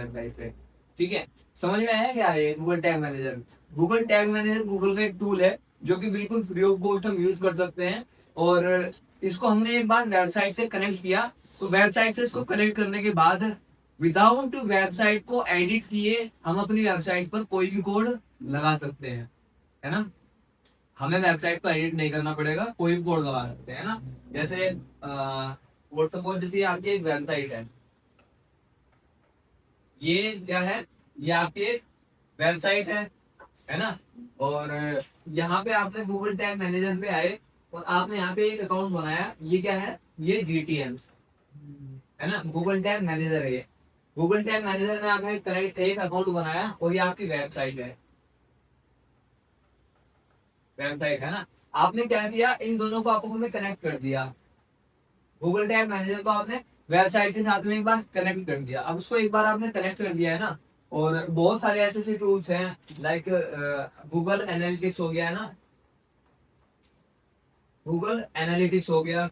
Website पे। ठीक है, समझ में आया क्या है Google tag manager? Google tag manager Google का एक टूल है जो कि बिल्कुल फ्री ऑफ कॉस्ट हम यूज कर सकते हैं। और इसको हमने एक बार वेबसाइट से कनेक्ट किया, तो वेबसाइट से इसको कनेक्ट करने के बाद विदाउट वेबसाइट को एडिट किए हम अपनी वेबसाइट पर कोई भी कोड लगा सकते हैं, है ना। हमें वेबसाइट को एडिट नहीं करना पड़ेगा, कोई भी कोड लगा सकते हैं ना। जैसे सपोज जैसे आपकी एक वेबसाइट ये क्या है, ये आपकी एक वेबसाइट है ना। और यहाँ पे आपने गूगल टैग मैनेजर पे आए और आपने यहाँ पे एक अकाउंट बनाया, ये क्या है, ये GTM है ना, गूगल टैग मैनेजर है ये। गूगल टैग मैनेजर में आपने कनेक्ट एक अकाउंट बनाया और ये आपकी वेबसाइट है ना। आपने क्या किया, इन दोनों को आपको में कनेक्ट कर दिया। गूगल टैग मैनेजर को आपने वेबसाइट के साथ में एक बार कनेक्ट कर दिया। अब उसको एक बार आपने कनेक्ट कर दिया है ना, और बहुत सारे ऐसे ऐसे टूल्स हैं लाइक गूगल एनालिटिक्स हो गया है ना, गूगल एनालिटिक्स हो गया,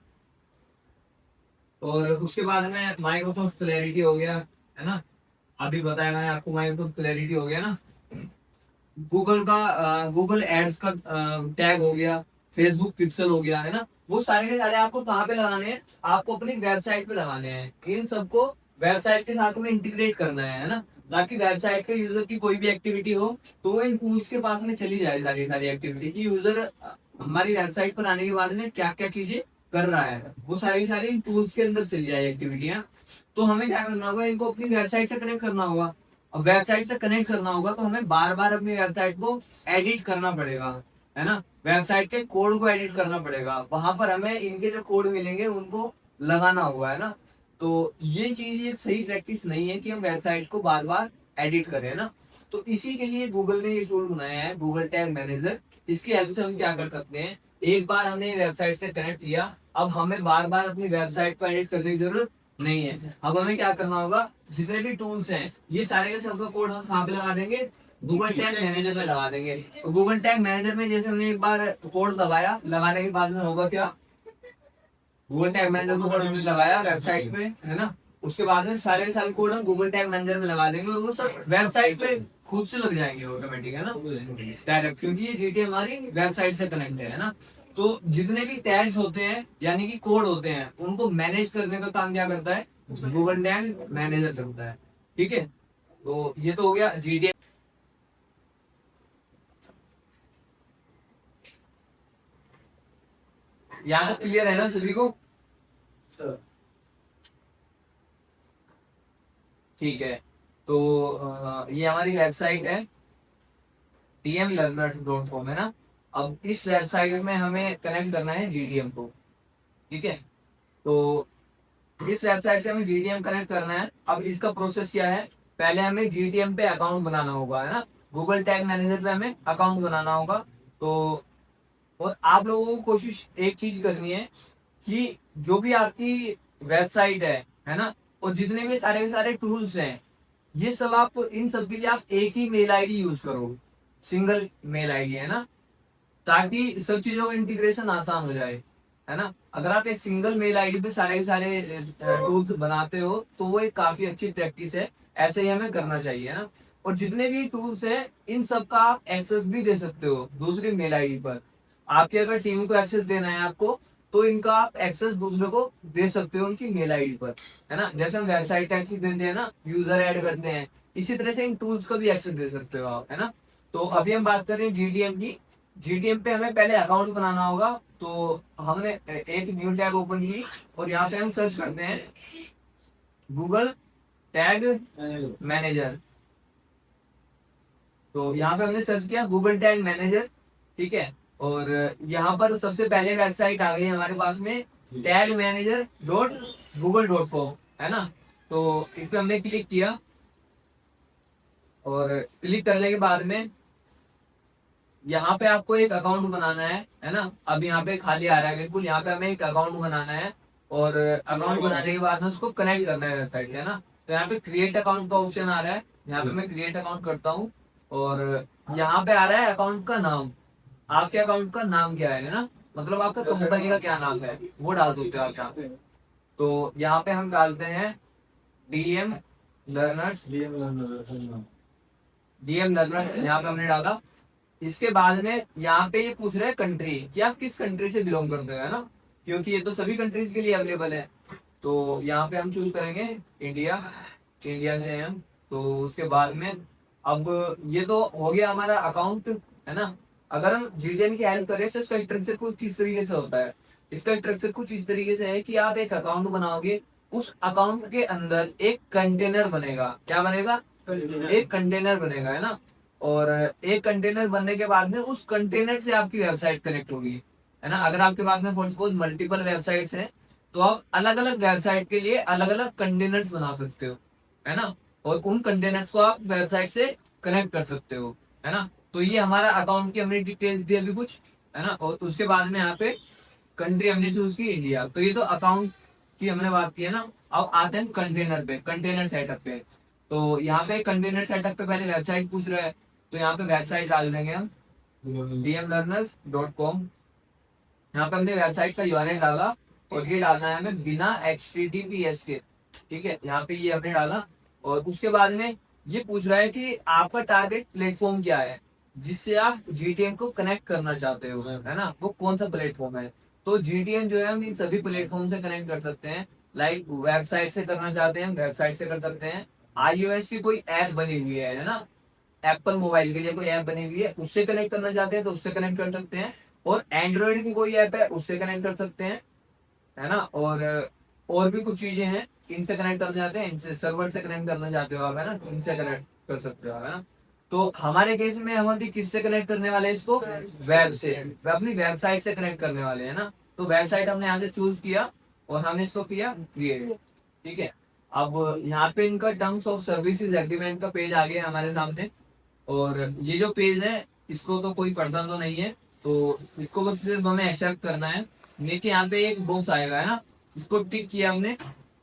और उसके बाद में माइक्रोसॉफ्ट क्लैरिटी हो गया, है ना। अभी बताया मैंने आपको, माइक्रोसॉफ्ट क्लैरिटी हो गया ना। गूगल का गूगल एड्स का टैग हो गया, फेसबुक पिक्सल हो गया, है ना। वो सारे के सारे आपको कहाँ पे लगाने हैं, आपको अपनी वेबसाइट पे लगाने हैं। इन सबको वेबसाइट के साथ में इंटीग्रेट करना है ना, ताकि वेबसाइट के यूजर की कोई भी एक्टिविटी हो तो वो इन टूल्स के पास में चली जाए, सारी सारी एक्टिविटी की यूजर हमारी वेबसाइट पर आने के बाद में क्या क्या चीजें कर रहा है वो सारी सारी इन टूल्स के अंदर चली जाए एक्टिविटियां। तो हमें क्या करना होगा, इनको अपनी वेबसाइट से कनेक्ट करना होगा। अब वेबसाइट से कनेक्ट करना होगा तो हमें बार बार अपनी वेबसाइट को एडिट करना पड़ेगा, है ना। वेबसाइट के कोड को एडिट करना पड़ेगा, वहां पर हमें इनके जो कोड मिलेंगे उनको लगाना होगा, है ना। तो ये चीज एक सही प्रैक्टिस नहीं है कि हम वेबसाइट को बार बार एडिट करें ना। तो इसी के लिए गूगल ने ये टूल बनाया है, गूगल टैग मैनेजर। इसकी हेल्प से हम क्या कर सकते हैं, एक बार हमने वेबसाइट से कनेक्ट किया, अब हमें बार बार अपनी वेबसाइट को एडिट करने की जरूरत नहीं है। अब हमें क्या करना होगा, जितने भी टूल्स हैं ये सारे के सबका कोड हम कहाँ पे लगा देंगे, गूगल टैग मैनेजर में लगा देंगे। तो गूगल टैग मैनेजर में जैसे हमने एक बार कोड लगाया, लगाने के बाद में होगा क्या, गूगल टैग मैनेजर को कोड हमने लगाया वेबसाइट पे, है ना। उसके बाद में सारे के सारे कोड हम गूगल टैग मैनेजर में लगा देंगे और वो सब वेबसाइट पे खुद से लग जाएंगे ऑटोमेटिक, है ना, डायरेक्ट, क्योंकि ये GTM हमारी वेबसाइट से कनेक्ट है ना। तो जितने भी टैग्स होते हैं यानी कि कोड होते हैं उनको मैनेज करने का काम क्या करता है, गूगल टैग मैनेजर करता है। ठीक है, तो ये तो हो गया GTM। यहाँ तक क्लियर है ना सभी को? ठीक है, तो ये हमारी वेबसाइट है tmlearner.com, है ना। अब इस वेबसाइट में हमें कनेक्ट करना है GTM को। ठीक है, तो इस वेबसाइट से हमें GTM कनेक्ट करना है। अब इसका प्रोसेस क्या है, पहले हमें GTM पे अकाउंट बनाना होगा, है ना। गूगल टैग मैनेजर पे हमें अकाउंट बनाना होगा। तो और आप लोगों को कोशिश एक चीज करनी है कि जो भी आपकी वेबसाइट है ना, और जितने भी सारे के सारे टूल्स हैं ये सब आप इन सब के लिए आप एक ही मेल आईडी यूज करो, सिंगल मेल आईडी, है ना, ताकि सब चीजों का इंटीग्रेशन आसान हो जाए, है ना। अगर आप एक सिंगल मेल आईडी पे सारे के सारे टूल्स बनाते हो तो वो एक काफी अच्छी प्रैक्टिस है, ऐसे ही हमें करना चाहिए, है ना। और जितने भी टूल्स हैं इन सब का आप एक्सेस भी दे सकते हो दूसरी मेल आईडी पर। आपके अगर टीम को एक्सेस देना है आपको, तो इनका आप एक्सेस दूसरे को दे सकते हो उनकी मेल आईडी पर, है ना। जैसे हम वेबसाइट एक्सेस देते हैं ना, यूजर ऐड करते हैं, इसी तरह से इन टूल्स का भी एक्सेस दे सकते हो आप, है ना। तो अभी हम बात कर रहे हैं GTM की। GTM पे हमें पहले अकाउंट बनाना होगा। तो हमने एक न्यू टैब ओपन की और यहाँ से हम सर्च करते हैं गूगल टैग मैनेजर। तो यहाँ पे हमने सर्च किया गूगल टैग मैनेजर। ठीक है, और यहाँ पर सबसे पहले वेबसाइट आ गई हमारे पास में, tagmanager.google.com, है ना। तो इस पे हमने क्लिक किया और क्लिक करने के बाद में यहाँ पे आपको एक अकाउंट बनाना है ना। अब यहाँ पे खाली आ रहा है बिल्कुल, यहाँ पे हमें एक अकाउंट बनाना है और अकाउंट बनाने के बाद में उसको कनेक्ट करना है वेबसाइट, है ना। तो यहाँ पे क्रिएट अकाउंट का ऑप्शन आ रहा है, यहाँ पे मैं क्रिएट अकाउंट करता हूँ और यहाँ पे आ रहा है अकाउंट का नाम। आपके अकाउंट का नाम क्या है ना, मतलब आपका कंपनी का क्या नाम है वो डाल सकते हो आप यहाँ पे। तो यहाँ पे हम डालते हैं DM लर्नर्स, डीएम लर्नर्स यहाँ पे हमने डाला। इसके बाद में यहाँ पे ये पूछ रहे हैं कंट्री, कि आप किस कंट्री से बिलोंग करते हो, है ना, क्योंकि ये तो सभी कंट्रीज के लिए अवेलेबल है। तो यहाँ पे हम चूज करेंगे इंडिया, इंडिया से हैं हम। तो उसके बाद में अब ये तो हो गया हमारा अकाउंट, है ना। अगर हम जीटीएम की हेल्प करें तो इसका स्ट्रक्चर कुछ इस तरीके से होता है। इसका स्ट्रक्चर कुछ इस तरीके से है कि आप एक अकाउंट बनाओगे, उस अकाउंट के अंदर एक कंटेनर बनेगा। क्या बनेगा? एक कंटेनर बनेगा, है ना। और एक कंटेनर बनने के बाद में उस कंटेनर से आपकी वेबसाइट कनेक्ट होगी, है ना। अगर आपके पास में फॉर सपोज मल्टीपल वेबसाइट्स हैं, तो आप अलग अलग वेबसाइट के लिए अलग अलग कंटेनर्स बना सकते हो, है ना। और उन कंटेनर्स को आप वेबसाइट से कनेक्ट कर सकते हो, है ना। तो ये हमारा अकाउंट की हमने डिटेल्स दी अभी कुछ, है ना। और उसके बाद में यहाँ पे कंट्री हमने चूज की इंडिया। तो ये तो अकाउंट की हमने बात की है ना। अब आते हैं कंटेनर पे, कंटेनर सेटअप पे। तो यहाँ पे कंटेनर सेटअप पे पहले वेबसाइट पूछ रहा है, तो यहाँ पे वेबसाइट डाल देंगे हम dmlearners.com। यहाँ पे हमने वेबसाइट का यूआरएल डाला, और ये डालना है हमें बिना HTTPS के, ठीक है। यहाँ पे ये हमने डाला। और उसके बाद में ये पूछ रहा है कि आपका टारगेट प्लेटफॉर्म क्या है, जिससे आप जीटीएम को कनेक्ट करना चाहते हो, है ना, वो कौन सा प्लेटफॉर्म है। तो जीटीएम जो है हम इन सभी प्लेटफॉर्म से कनेक्ट कर सकते हैं। लाइक वेबसाइट से करना चाहते हैं, वेबसाइट से कर सकते हैं। iOS की कोई ऐप बनी हुई है ना, एप्पल मोबाइल के लिए कोई ऐप बनी हुई है, उससे कनेक्ट करना चाहते हैं तो उससे कनेक्ट कर सकते हैं। और एंड्रॉइड की कोई ऐप है, उससे कनेक्ट कर सकते हैं, है ना। और भी कुछ चीजें हैं, इनसे कनेक्ट करना चाहते हैं, इनसे सर्वर से कनेक्ट करना चाहते हो आप, है ना, तो इनसे कनेक्ट कर सकते हो आप, है ना। तो हमारे केस में हम अभी किससे कनेक्ट करने वाले हैं इसको? वेब से, अपनी वेबसाइट से कनेक्ट करने वाले हैं ना। तो वेबसाइट हमने यहाँ से चूज किया, और हमने इसको किया क्रिएट, ठीक है। अब यहाँ पे इनका टर्म्स ऑफ सर्विसेज एग्रीमेंट का पेज आ गया हमारे सामने। और ये जो पेज है, इसको तो कोई पढ़ता तो नहीं है, तो इसको बस सिर्फ हमें एक्सेप्ट करना है। देखिए यहाँ पे एक बॉक्स आएगा, है ना, इसको टिक किया हमने,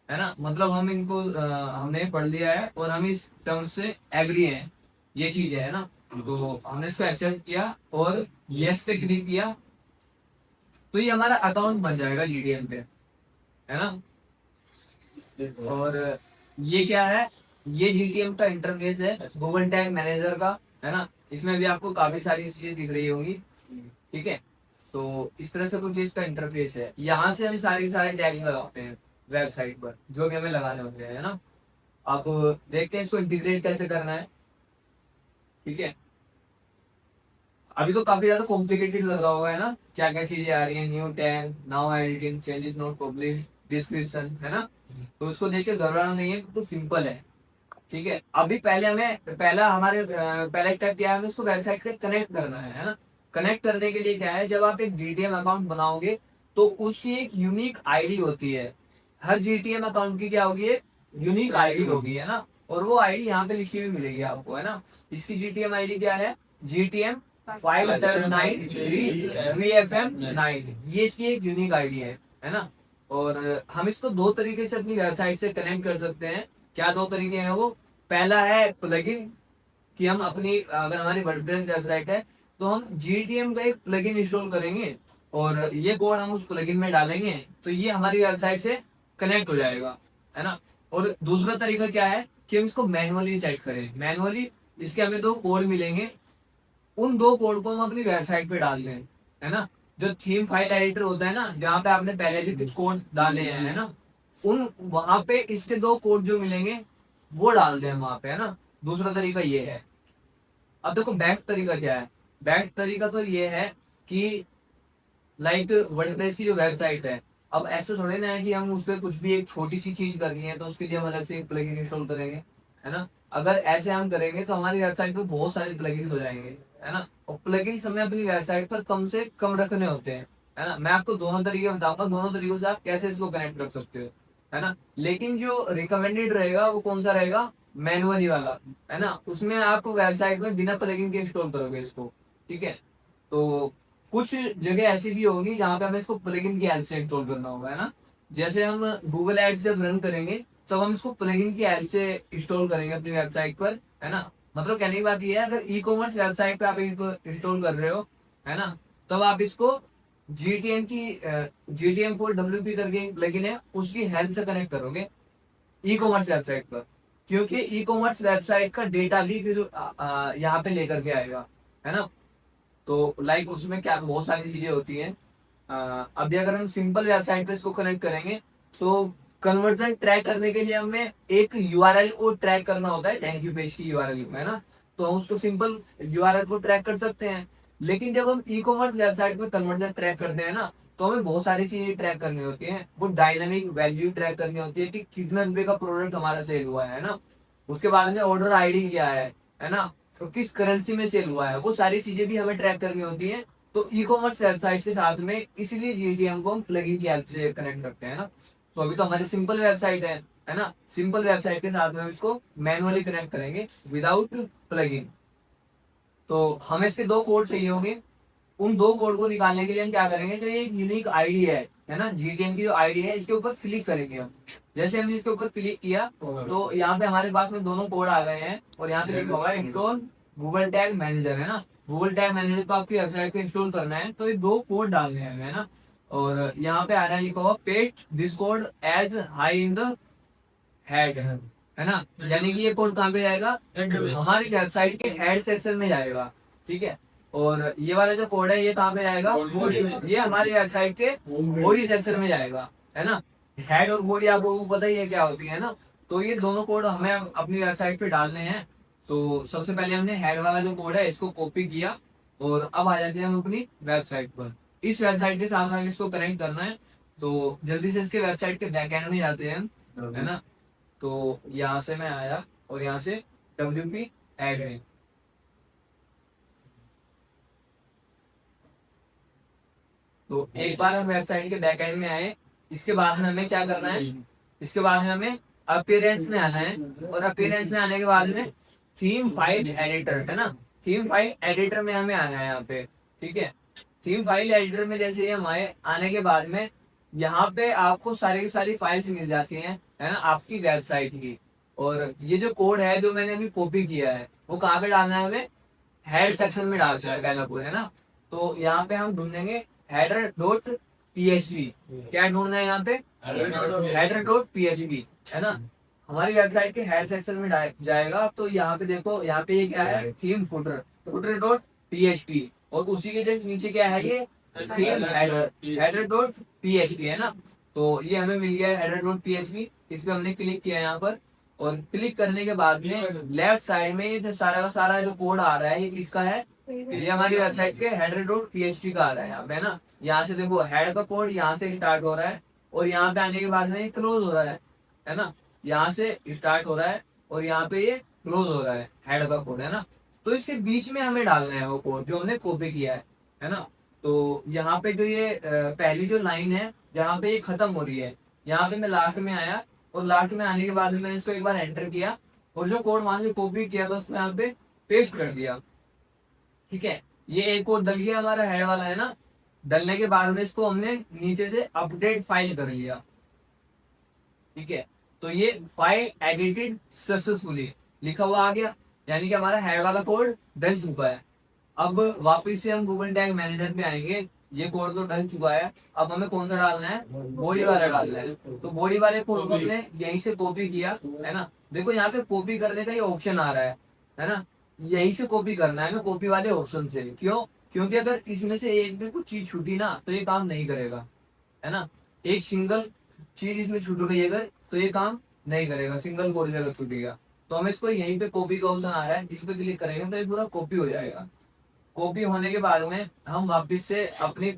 है ना, मतलब हम इनको हमने पढ़ लिया है और हम इस टर्म से एग्री हैं, ये चीज है ना। तो हमने इसको एक्सेप्ट किया और यस से क्लिक किया, तो ये हमारा अकाउंट बन जाएगा जीडीएम पे, है ना। और ये क्या है? ये जीटीएम का इंटरफेस है गूगल टैग मैनेजर का, है ना। इसमें भी आपको काफी सारी चीजें दिख रही होंगी, ठीक है। तो इस तरह से कुछ इसका इंटरफेस है। यहाँ से हम सारे टैग लगाते हैं वेबसाइट पर, जो भी हमें लगाने होते हैं, है ना। अब देखते हैं इसको इंटीग्रेट कैसे करना है, ठीक है। अभी तो काफी ज्यादा कॉम्प्लिकेटेड लग रहा होगा, है ना, क्या क्या चीजें आ रही है, new tag, now editing, changes not publish, description, है ना। तो इसको देख के घबराना नहीं है, तो सिंपल है, ठीक है। अभी पहले हमें पहला स्टेप क्या है, हमें इसको वेबसाइट से कनेक्ट करना है ना। कनेक्ट करने के लिए क्या है, जब आप एक जीटीएम अकाउंट बनाओगे, तो उसकी एक यूनिक आईडी होती है। हर जीटीएम अकाउंट की क्या होगी? एक यूनिक आईडी होगी, है ना। और वो आईडी यहाँ पे लिखी हुई मिलेगी आपको, है ना। इसकी जीटीएम आईडी क्या है? जीटीएम 5793VFM9, ये इसकी एक यूनिक आईडी है ना। और हम इसको दो तरीके से अपनी वेबसाइट से कनेक्ट कर सकते हैं। क्या दो तरीके हैं वो? पहला है प्लगइन, कि हम अपनी अगर हमारी वर्डप्रेस वेबसाइट है, तो हम जीटीएम का एक प्लगइन इंस्टॉल करेंगे, और ये कोड हम उस प्लगइन में डालेंगे, तो ये हमारी वेबसाइट से कनेक्ट हो जाएगा, है ना। और दूसरा तरीका क्या है कि हम इसको मैनुअली सेट करें, मैनुअली। इसके हमें दो कोड मिलेंगे, उन दो कोड को हम अपनी वेबसाइट पे डाल दें, है ना। जो थीम फाइल एडिटर होता है ना, जहाँ पे आपने पहले भी कुछ कोड डाले हैं, है ना, उन वहां पे इसके दो कोड जो मिलेंगे, वो डाल दें वहां पे, है ना। दूसरा तरीका ये है। अब देखो बेस्ट तरीका क्या है? बेस्ट तरीका तो ये है कि लाइक वर्डप्रेस की जो वेबसाइट है, अब ऐसा थोड़े ना है कि हम उस पर कुछ भी एक छोटी सी चीज करनी है तो उसके लिए हम अलग से एक प्लगइन इंस्टॉल करेंगे, है ना। अगर ऐसे हम करेंगे तो हमारी वेबसाइट पे बहुत सारे प्लगइन हो जाएंगे, है ना। और प्लगइन हमें अपनी वेबसाइट पर कम से कम रखने होते हैं, है ना। मैं आपको दोनों तरीके बताऊंगा, दोनों तरीकों से आप कैसे इसको कनेक्ट कर सकते हो, है ना। लेकिन जो रिकमेंडेड रहेगा वो कौन सा रहेगा? मैनुअली वाला, है ना। उसमें आप वेबसाइट में बिना प्लगइन के इंस्टॉल करोगे इसको, ठीक है। तो कुछ जगह ऐसी भी होगी जहाँ पे हमें इसको प्लगइन की हेल्प से इंस्टॉल करना होगा, है ना। जैसे हम गूगल एड्स जब रन करेंगे, तब हम इसको प्लगइन की हेल्प से इंस्टॉल करेंगे अपनी वेबसाइट पर, है ना। मतलब कहने की बात ये है, अगर ई कॉमर्स वेबसाइट पे आप इसको इंस्टॉल कर रहे हो, है ना, तब आप इसको GTM4WP करके प्लगइन है, उसकी हेल्प से कनेक्ट करोगे ई कॉमर्स वेबसाइट पर, क्योंकि ई कॉमर्स वेबसाइट का डेटा भी फिर यहाँ पे लेकर के आएगा, है ना। तो लाइक उसमें क्या बहुत सारी चीजें होती हैं। अभी अगर हम सिंपल वेबसाइट पे इसको कनेक्ट करेंगे तो कन्वर्जन ट्रैक करने के लिए हमें एक यूआरएल को ट्रैक करना होता है, थैंक यू पेज की यूआरएल, है ना। तो हम उसको सिंपल यूआरएल को ट्रैक कर सकते हैं। लेकिन जब हम ई कॉमर्स वेबसाइट पे कन्वर्जन ट्रैक करते हैं ना, तो हमें बहुत सारी चीजें ट्रैक करनी होती है। वो डायनामिक वैल्यू ट्रैक करनी होती है कि कितने रुपए का प्रोडक्ट हमारा सेल हुआ है ना। उसके बाद में ऑर्डर आईडी क्या है ना। तो किस करेंसी में सेल हुआ है, वो सारी चीजें भी हमें ट्रैक करनी होती है। तो ई कॉमर्स वेबसाइट के साथ में इसलिए जीटीएम को हम प्लगइन की हेल्प से कनेक्ट करते हैं ना। तो अभी तो हमारी सिंपल वेबसाइट है ना। सिंपल वेबसाइट के साथ में हम इसको मैनुअली कनेक्ट करेंगे विदाउट प्लगइन। तो हमें इसके दो कोड चाहिए होंगे। उन दो कोड को निकालने के लिए हम क्या करेंगे, जो ये यूनिक आईडी है ना, जीटीएम की जो आईडी है, इसके ऊपर क्लिक करेंगे हम। जैसे हमने इसके ऊपर क्लिक किया तो यहाँ पे हमारे पास में दोनों कोड आ गए हैं और यहाँ पे लिखा हुआ है इंस्टॉल गूगल टैग मैनेजर, है ना। गूगल टैग मैनेजर को आपकी वेबसाइट पे इंस्टॉल करना है, तो ये दो कोड डालने हैं हमें, है ना। और यहाँ पे आ रहा है लिखा हुआ paste this code as high in the head, है ना। यानी कि ये कोड कहाँ पे जाएगा, हमारी वेबसाइट के हेड सेक्शन में जाएगा, ठीक है। और ये वाला जो कोड है ये कहाँ पे जाएगा, ये हमारी वेबसाइट के बॉडी सेक्शन में जाएगा, है ना। हेड और बॉडी आपको पता ही है क्या होती है ना। तो ये दोनों कोड हमें अपनी वेबसाइट पे डालने हैं। तो सबसे पहले हमने हेड वाला जो कोड है इसको कॉपी किया और अब आ जाते हैं हम अपनी वेबसाइट पर। इस वेबसाइट के साथ हमें इसको कनेक्ट करना है। तो जल्दी से इसके वेबसाइट के बैकएंड में जाते हैं हम, है ना। तो यहाँ से मैं आया और यहाँ से WP एडमिन। तो एक बार हम वेबसाइट के बैकएंड में आए, इसके बाद में हमें क्या करना है, इसके बाद में हमें अपीयरेंस में आना है। और अपीयरेंस में आने के बाद में थीम फाइल एडिटर, है ना। थीम फाइल एडिटर में हमें आना है यहाँ पे, ठीक है। थीम फाइल एडिटर में जैसे ही हम आए, आने के बाद में यहाँ पे आपको सारी की सारी फाइल्स मिल जाती हैं, है ना, आपकी वेबसाइट की। और ये जो कोड है जो मैंने अभी कॉपी किया है वो कहाँ पे डालना है हमें, हेड सेक्शन में डालना है पहला कोड, है ना। तो यहाँ पे हम ढूंढेंगे हेडर डॉट पीएचपी। क्या ढूंढना है यहाँ पे, हेडर डॉट पीएचपी, है ना। हमारी वेबसाइट के हेड सेक्शन में जाएगा। तो यहाँ पे देखो, यहाँ पे ये क्या है, theme footer, footer dot PHP. और उसी के जस्ट नीचे क्या है, ये theme header, header dot PHP, है ना। तो ये हमें मिल गया हेडर डॉट पीएचपी। इस पे हमने क्लिक किया यहाँ पर। और क्लिक करने के बाद में लेफ्ट साइड में ये जो सारा का सारा जो कोड आ रहा है ये किसका है, ये हमारी वेबसाइट के हेडर डॉट पीएचपी का आ रहा है यहाँ पे, है ना। यहाँ से देखो हेड का कोड यहाँ से स्टार्ट हो रहा है और यहाँ पे आने के बाद में क्लोज हो रहा है ना। यहाँ से स्टार्ट हो रहा है और यहाँ पे ये क्लोज हो रहा है, हेड का कोड, है ना। तो इसके बीच में हमें डालना है वो कोड जो हमने कॉपी किया है ना। तो यहाँ पे जो ये पहली जो लाइन है जहाँ पे ये खत्म हो रही है, यहाँ पे मैं लास्ट में आया और लास्ट में आने के बाद में मैंने इसको एक बार एंटर किया और जो कोड वहां से कॉपी किया था उसको यहाँ पे पेस्ट कर दिया, ठीक है। ये एक कोड डल गया हमारा हेड वाला, है ना। डलने के बाद में इसको हमने नीचे से अपडेट फाइल कर लिया, ठीक है। तो ये फाइल एडिटेड सक्सेसफुली लिखा हुआ आ गया, यानी कि हमारा हेड वाला कोड डल चुका है। अब वापस से हम गूगल टैग मैनेजर पे आएंगे। ये कोड तो डल चुका है, अब हमें कौन सा डालना है, बॉडी वाला डालना है। तो बॉडी वाले कोड को हमने यहीं से कॉपी किया, है ना। देखो यहाँ पे कॉपी करने का ये ऑप्शन आ रहा है ना। यहीं से कॉपी करना है हमें, कॉपी वाले ऑप्शन से। क्यों, क्योंकि अगर इसमें से एक भी कुछ चीज छूटी ना तो ये काम नहीं करेगा, है ना। एक सिंगल चीज इसमें छूट गई अगर तो ये काम नहीं करेगा, सिंगल कोड में अगर छूटेगा। तो हमें इसको यहीं पे कॉपी का ऑप्शन आ रहा है, इस पे क्लिक करेंगे तो ये पूरा कॉपी हो जाएगा। कॉपी होने के बाद में हम वापस से अपनी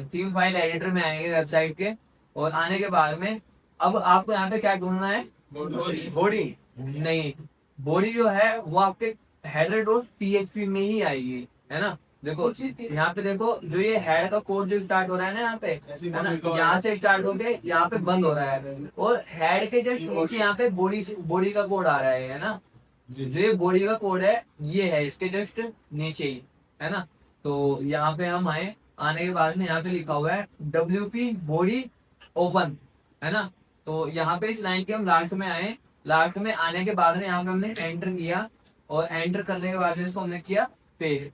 थीम फाइल एडिटर में आएंगे वेबसाइट के। और आने के बाद में अब आपको यहाँ पे क्या ढूंढना है, बॉडी नहीं, बॉडी जो है वो आपके हेडर डॉट पीएचपी में ही आएगी, है ना। देखो यहाँ पे देखो जो ये हेड का कोड जो स्टार्ट हो रहा है ना यहाँ पे, है ना, यहाँ से स्टार्ट होके यहाँ पे बंद हो रहा है। और हेड के जस्ट नीचे यहाँ पे बॉडी बॉडी का कोड आ रहा है ना। जो ये बॉडी का कोड है ये है इसके जस्ट नीचे ही, है ना। तो यहाँ पे हम आए, आने के बाद में यहाँ पे लिखा हुआ है WP बॉडी ओपन, है ना। तो यहाँ पे इस लाइन के हम लास्ट में आए। लास्ट में आने के बाद में यहाँ पे हमने एंटर किया और एंटर करने के बाद में इसको हमने किया पेज,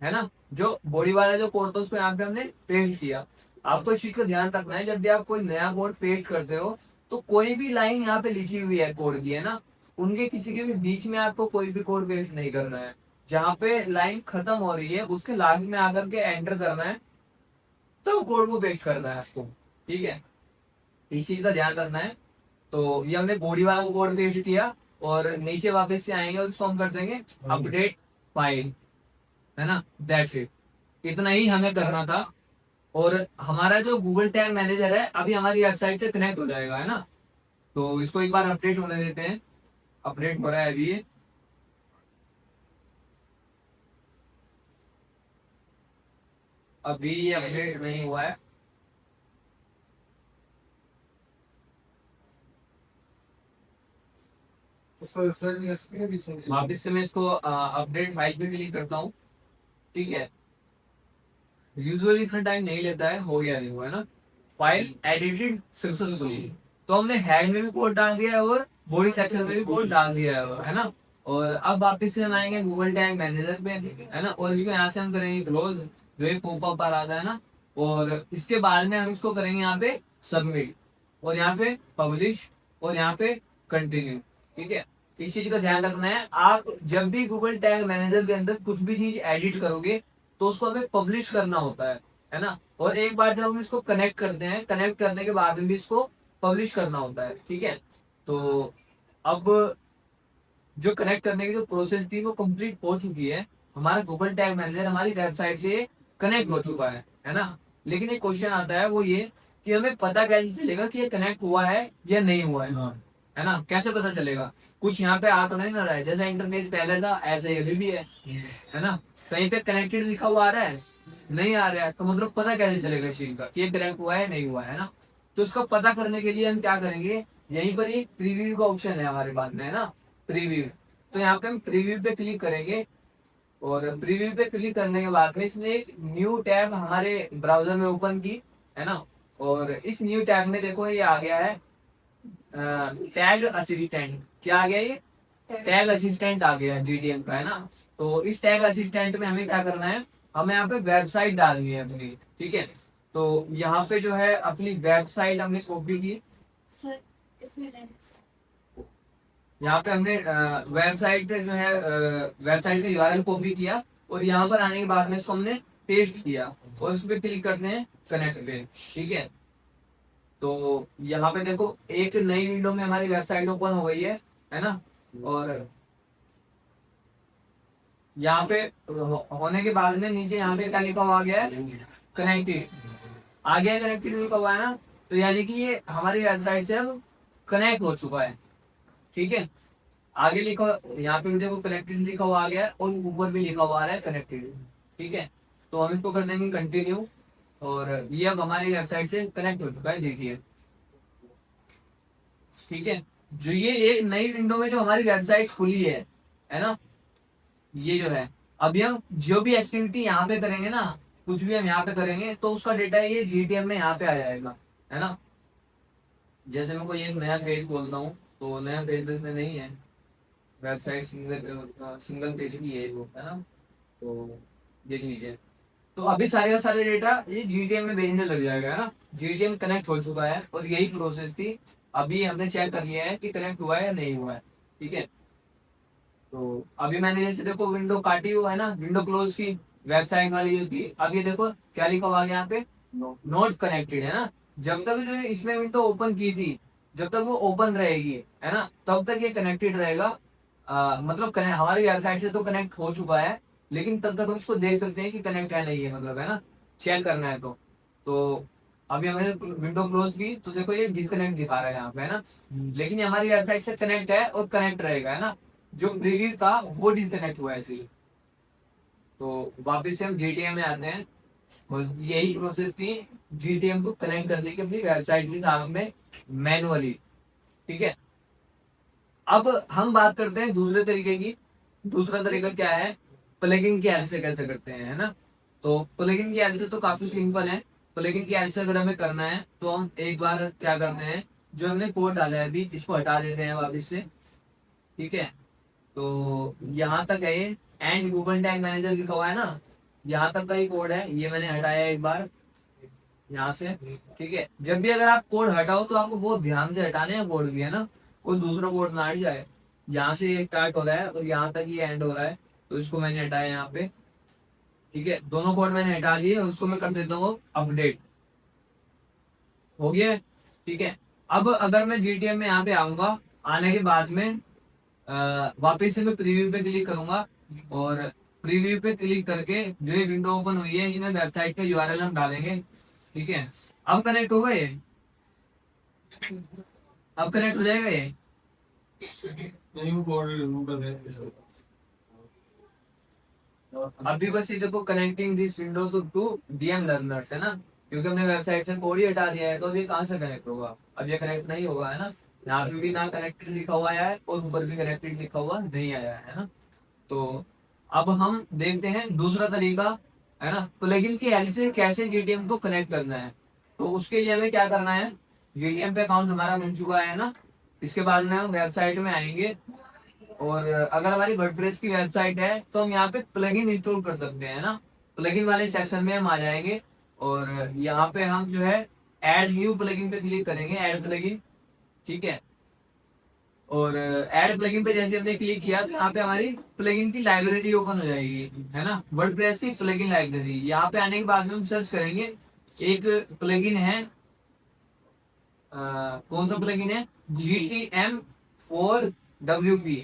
है ना। जो बॉडी वाला जो कोड था उसको यहाँ पे हमने पेस्ट किया। आपको इस चीज का ध्यान रखना है, जब भी आप कोई नया कोड पेस्ट करते हो तो कोई भी लाइन यहाँ पे लिखी हुई है कोड की, है ना, उनके किसी के भी बीच में आपको कोई भी कोड पेस्ट नहीं करना है। जहाँ पे लाइन खत्म हो रही है उसके लास्ट में आकर के एंटर करना है, तब कोड को पेस्ट करना है आपको। ठीक है, इस चीज का ध्यान रखना है। तो ये हमने बॉडी वाला कोड पेस्ट किया, और नीचे वापस से आएंगे और इसको हम कर देंगे अपडेट फाइल, है ना। दैट्स इट, इतना ही हमें करना था। और हमारा जो गूगल टैग मैनेजर है अभी हमारी वेबसाइट से कनेक्ट हो जाएगा, है ना। तो इसको एक बार अपडेट होने देते हैं। अपडेट हो रहा है अभी ये। अभी ये अपडेट नहीं हुआ है। इसको रिफ्रेश कर सकते हैं बीच में। वापस से मैं इसको अपडेट फाइल पे क्लिक करता हूँ। ठीक है, यूजुअली इतना टाइम नहीं लेता है, हो गया नहीं हुआ है ना। File edited successfully. तो हमने हेड में भी कोड डाल दिया है और बॉडी सेक्शन में भी कोड डाल दिया है ना। और अब वापस से हम आएंगे गूगल टैग मैनेजर पे, है ना। और इसको यहाँ से हम करेंगे क्लोज, जो एक पॉपअप आ रहा था, है ना। और इसके बाद में हम इसको करेंगे यहाँ पे सबमिट, और यहाँ पे पब्लिश, और यहाँ पे कंटिन्यू। ठीक है, इस चीज का ध्यान रखना है। आप जब भी गूगल टैग मैनेजर के अंदर कुछ भी चीज एडिट करोगे तो उसको हमें पब्लिश करना होता है ना। और एक बार जब हम इसको कनेक्ट करते हैं, कनेक्ट करने के बाद में भी इसको पब्लिश करना होता है। ठीक है, तो अब जो कनेक्ट करने की जो प्रोसेस थी वो कंप्लीट हो चुकी है। हमारा गूगल टैग मैनेजर हमारी वेबसाइट से कनेक्ट हो चुका है ना। लेकिन एक क्वेश्चन आता है, वो ये कि हमें पता कैसे चलेगा कि ये कनेक्ट हुआ है या नहीं हुआ है ना। कैसे पता चलेगा? कुछ यहाँ पे आ तो नहीं ना रहा है, जैसा इंटरफेस पहले था ऐसे ही अभी भी है ना। कहीं पे कनेक्टेड लिखा हुआ आ रहा है? नहीं आ रहा है, तो मतलब पता कैसे चलेगा इस चीज का कि ये कनेक्ट हुआ है नहीं हुआ है ना। तो इसका पता करने के लिए हम क्या करेंगे, यहीं पर एक प्रीव्यू का ऑप्शन है हमारे पास में, है ना। प्रीव्यू, तो यहाँ पे हम प्रीव्यू पे क्लिक करेंगे। और प्रीव्यू पे क्लिक करने के बाद में इसने एक न्यू टैब हमारे ब्राउजर में ओपन की, है ना। और इस न्यू टैब में देखो ये आ गया है टैग असिस्टेंट। क्या आ गया ये? टैग असिस्टेंट आ गया जीटीएम का, है ना। तो इस टैग असिस्टेंट में हमें क्या करना है, हमें यहाँ पे वेबसाइट डालनी है अपनी। ठीक है, तो यहाँ पे जो है अपनी वेबसाइट हमने कॉपी की। सर इसमें यहाँ पे हमने वेबसाइट जो है वेबसाइट का यूआरएल कॉपी किया, और यहाँ पर आने के बाद में इसको हमने पेस्ट किया, और उस पर क्लिक करते हैं कनेक्ट पे। ठीक है, तो यहाँ पे देखो एक नई विंडो में हमारी वेबसाइट ओपन हो गई है ना। और यहाँ पे होने के बाद में नीचे यहाँ पे क्या लिखा हुआ आ गया है, कनेक्टेड आ गया है, कनेक्टेड लिखा हुआ है ना। तो यानी कि ये हमारी वेबसाइट से अब कनेक्ट हो चुका है। ठीक है, आगे लिखा यहाँ पे भी देखो कनेक्टेड लिखा हुआ आ गया है, और ऊपर भी लिखा हुआ आ रहा है कनेक्टेड। ठीक है, तो हम इसको कर देंगे कंटिन्यू, और ये अब हमारी वेबसाइट से कनेक्ट हो चुका है, देखिए। ठीक है, जो ये एक नई विंडो में जो हमारी वेबसाइट खुली है ना, ये जो है, अभी हम जो भी एक्टिविटी यहाँ पे करेंगे ना, कुछ भी हम यहाँ पे करेंगे तो उसका डेटा ये जीटीएम में यहाँ पे आ जाएगा, है ना। जैसे मैं कोई एक नया पेज खोलता हूँ, तो नया पेज इसमें नहीं है, वेबसाइट सिंगल सिंगल पेज की है वो, है ना। तो देख लीजिए, तो अभी सारे का सारे डेटा ये जीटीएम में भेजने लग जाएगा, है ना। जीटीएम कनेक्ट हो चुका है, और यही प्रोसेस थी। अभी हमने चेक कर लिया है कि कनेक्ट हुआ है या नहीं हुआ है। ठीक है, तो अभी मैंने जैसे देखो विंडो काटी हुआ है ना, विंडो क्लोज की, वेबसाइट वाली जो थी। अब ये देखो क्या लिखा हुआ है यहाँ पे, नोट कनेक्टेड, है ना। जब तक जो इसमें विंडो ओपन की थी, जब तक वो ओपन रहेगी, है ना, तब तक ये कनेक्टेड रहेगा। मतलब हमारी वेबसाइट से तो कनेक्ट हो चुका है, लेकिन तब तक हम इसको देख सकते हैं कि कनेक्ट है नहीं है, मतलब, है ना। चेक करना है तो अभी हमने विंडो क्लोज की तो देखो ये डिसकनेक्ट दिखा रहा है यहाँ पे, है ना। लेकिन ये हमारी वेबसाइट से कनेक्ट है और कनेक्ट रहेगा, है ना। जो प्रीवियस था वो डिस्कनेक्ट हुआ है इसीलिए। तो वापस से हम जीटीएम में आते हैं, और यही प्रोसेस थी जीटीएम को कनेक्ट करने की अपनी वेबसाइट के सामने मैनुअली। ठीक है, अब हम बात करते हैं दूसरे तरीके की। दूसरा तरीका क्या है, प्लगइन की हेल्प से कैसे करते हैं, है ना। तो प्लगइन की हेल्प से तो काफी सिंपल है। प्लगइन की हेल्प से अगर हमें करना है तो हम एक बार क्या करते हैं, जो हमने कोड डाला है अभी इसको हटा देते हैं वापस से। ठीक है, तो यहाँ तक है ये, एंड गूगल टैग मैनेजर लिखा हुआ है ना, यहाँ तक का ही कोड है, ये मैंने हटाया एक बार यहाँ से। ठीक है, जब भी अगर आप कोड हटाओ तो आपको बहुत ध्यान से हटाने हैं कोड भी, है ना, कोई दूसरा कोड ना हट जाए। यहाँ से ये स्टार्ट हो रहा है और यहाँ तक ये एंड हो रहा है, तो इसको मैंने हटाया यहाँ पे। ठीक है, दोनों कोड मैंने हटा लिए, उसको मैं कर देता हूँ अपडेट। हो गया है? ठीक है। अब अगर मैं जीटीएम में यहाँ पे आऊंगा, आने के बाद में वापस से मैं प्रीव्यू पे क्लिक करूंगा, और प्रीव्यू पे क्लिक करके जो ये विंडो ओपन हुई है, इसमें वेबसाइट का यूआरएल हम डालेंगे। ठीक है, अब कनेक्ट होगा ये, अब कनेक्ट हो जाएगा ये। नहीं वो बॉर्डर रिमूव कर दें इसको। अभी बस ये देखो, connecting this window to DM learners है ना, क्योंकि हमने वेबसाइट से कोड ही हटा दिया है, तो अभी कहाँ से कनेक्ट होगा? अब ये कनेक्ट नहीं होगा, है ना। यहाँ पे भी ना कनेक्टेड लिखा हुआ है और ऊपर भी कनेक्टेड लिखा हुआ नहीं आया है ना। तो अब हम देखते हैं दूसरा तरीका, है ना, प्लगइन की हेल्प से कैसे जीटीएम को कनेक्ट करना है। तो उसके लिए हमें क्या करना है, जीटीएम पे अकाउंट हमारा बन चुका है ना, इसके बाद में हम वेबसाइट में आएंगे, और अगर हमारी वर्डप्रेस की वेबसाइट है तो हम यहाँ पे प्लगइन इंस्टॉल कर सकते हैं ना। प्लगइन वाले सेक्शन में हम आ जाएंगे, और यहाँ पे हम जो है ऐड न्यू प्लगइन पे क्लिक करेंगे, ऐड प्लगइन। ठीक है, और ऐड प्लगइन पे जैसे हमने क्लिक किया तो यहाँ पे हमारी प्लगइन की लाइब्रेरी ओपन हो जाएगी, है ना, वर्डप्रेस की प्लगइन लाइब्रेरी। यहाँ पे आने के बाद में हम सर्च करेंगे, एक प्लगइन है, कौन सा प्लगइन है, GTM4WP,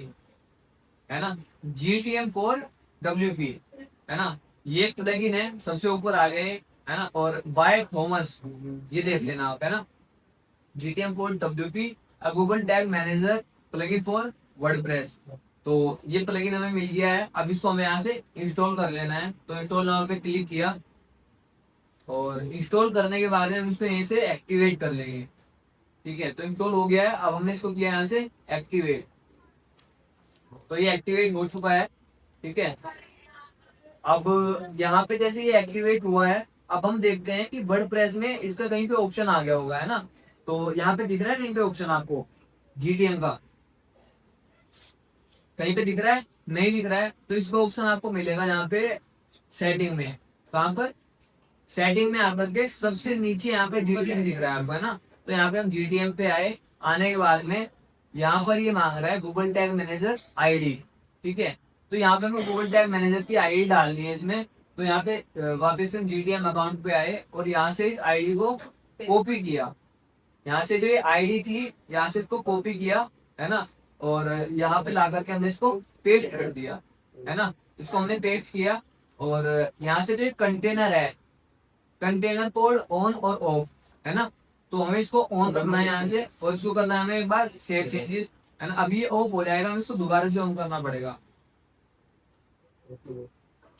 है ना, GTM4WP, है ना, ये प्लगइन है, सबसे ऊपर आ गए, है ना, और बाय थॉमस, ये देख लेना आप, है ना, GTM4WP Google tag manager plugin for WordPress. तो ये प्लगइन हमें मिल गया है, अब इसको हमें यहाँ से इंस्टॉल कर लेना है। तो इंस्टॉल नाउ पे क्लिक किया, और इंस्टॉल करने के बाद में हम इसको यहीं से एक्टिवेट कर लेंगे। ठीक है, तो इंस्टॉल हो गया है, अब हमने इसको किया यहाँ से एक्टिवेट, तो ये एक्टिवेट हो चुका है। ठीक है, अब यहाँ पे जैसे ये एक्टिवेट हुआ है, अब हम देखते हैं कि वर्डप्रेस में इसका कहीं पे ऑप्शन आ गया होगा, है ना। तो यहाँ पे दिख रहा है कहीं पे ऑप्शन आपको जीटीएम का, कहीं पे दिख रहा है? नहीं दिख रहा है, तो इसका ऑप्शन आपको मिलेगा यहाँ पे सेटिंग में। कहाँ पर? सेटिंग में आकर के सबसे नीचे यहाँ पे जीटीएम दिख रहा है आपको, है ना। तो यहाँ पे हम जीटीएम पे आए, आने के बाद में यहाँ पर ये मांग रहा है गूगल टैग मैनेजर आईडी। ठीक है, तो यहाँ पे हमें गूगल टैग मैनेजर की आईडी डालनी है इसमें। तो यहाँ पे वापस हम जीटीएम अकाउंट पे आए, और यहाँ से इस आईडी को कॉपी किया, यहाँ से जो ये आईडी थी यहाँ से इसको कॉपी किया, है ना, और यहाँ पे ला करके हमने इसको पेस्ट कर दिया, है ना, इसको हमने पेस्ट किया। और यहाँ से जो एक कंटेनर है, कंटेनर कोड ऑन और ऑफ, है ना, तो हमें इसको ऑन करना है यहाँ से, और इसको करना है हमें एक बार सेव चेंजेस, है ना। अभी ये ऑफ हो जाएगा, हमें इसको दोबारा से ऑन करना पड़ेगा।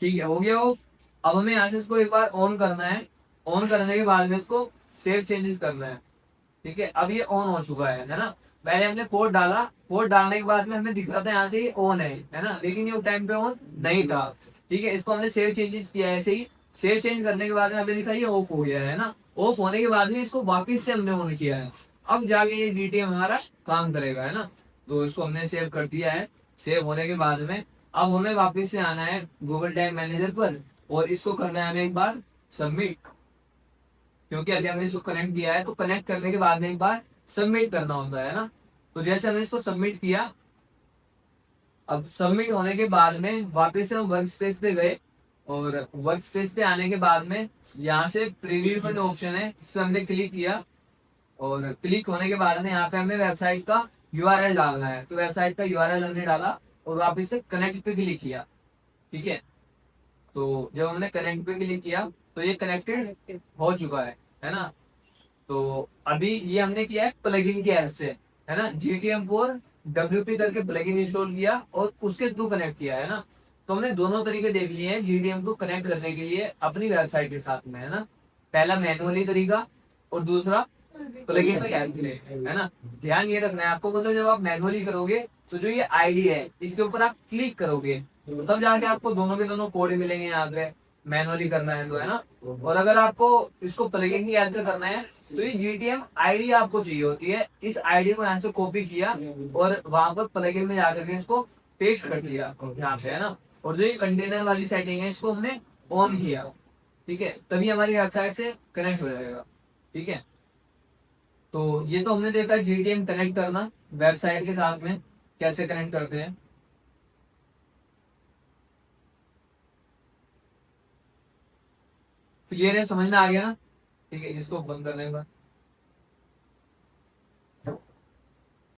ठीक है, हो गया ऑफ। अब हमें यहाँ से इसको एक बार ऑन करना है, ऑन करने के बाद में इसको सेव चेंजेस करना है। ठीक है, अब ये ऑन हो चुका है ना। पहले हमने कोड डाला, कोड डालने के बाद में हमें दिख रहा था यहाँ से ये ऑन है ना, लेकिन ये उस टाइम पे ऑन नहीं था। ठीक है, इसको हमने सेव चेंजेस किया है ऐसे ही, सेव चेंज करने के बाद में हमें दिखा ये ऑफ हो गया है ना। ऑफ होने के बाद में इसको वापिस से हमने ऑन किया है, अब जाके ये जीटीएम हमारा काम करेगा, है ना। तो इसको हमने सेव कर दिया है। सेव होने के बाद में अब हमें वापिस से आना है गूगल टैग मैनेजर पर, और इसको करना है हमें एक बार सबमिट, क्योंकि अभी हमने इसको कनेक्ट किया है, तो कनेक्ट करने के बाद में एक बार सबमिट करना होता है ना। तो जैसे हमने इसको सबमिट किया, अब सबमिट होने के बाद में वापस से हम वर्क स्पेस पे गए, और वर्क स्पेस पे आने के बाद में यहाँ से प्रीव्यू का जो ऑप्शन है इस पर हमने क्लिक किया, और क्लिक होने के बाद में यहाँ पे हमें वेबसाइट का यूआरएल डालना है। तो वेबसाइट का यूआरएल हमने डाला, और वापस से कनेक्ट पे क्लिक किया। ठीक है, तो जब हमने कनेक्ट पे क्लिक किया तो ये कनेक्टेड हो चुका है ना। तो अभी ये हमने किया है प्लगइन के हेल्प से, है ना, GTM4WP करके प्लगइन इंस्टॉल किया और उसके थ्रू कनेक्ट किया, है ना। तो हमने दोनों तरीके देख लिए हैं जीटीएम को कनेक्ट करने के लिए अपनी वेबसाइट के साथ में, है ना। पहला मैनुअली तरीका, और दूसरा प्लगइन के हेल्प से, है ना। ध्यान ये रखना है आपको, मतलब जब आप मैनुअली करोगे तो जो ये आईडी है इसके ऊपर आप क्लिक करोगे, तब जाके आपको दोनों के दोनों कोड मिलेंगे यहाँ पे, मैनुअली करना है तो, है ना। और अगर आपको इसको प्लगइन की हेल्प से करना है तो ये जीटीएम आईडी आपको चाहिए होती है। इस आईडी को यहाँ से कॉपी किया, और वहां पर प्लगइन में जाकर के इसको पेस्ट कर दिया यहाँ पे, है ना। और जो ये कंटेनर वाली सेटिंग है इसको हमने ऑन किया। ठीक है, तभी हमारी वेबसाइट से कनेक्ट हो जाएगा। ठीक है, तो ये तो हमने देखा जीटीएम कनेक्ट करना वेबसाइट के साथ में। कैसे कनेक्ट करते हैं। क्लियर है, समझ में आ गया ना। ठीक है, इसको बंद करने का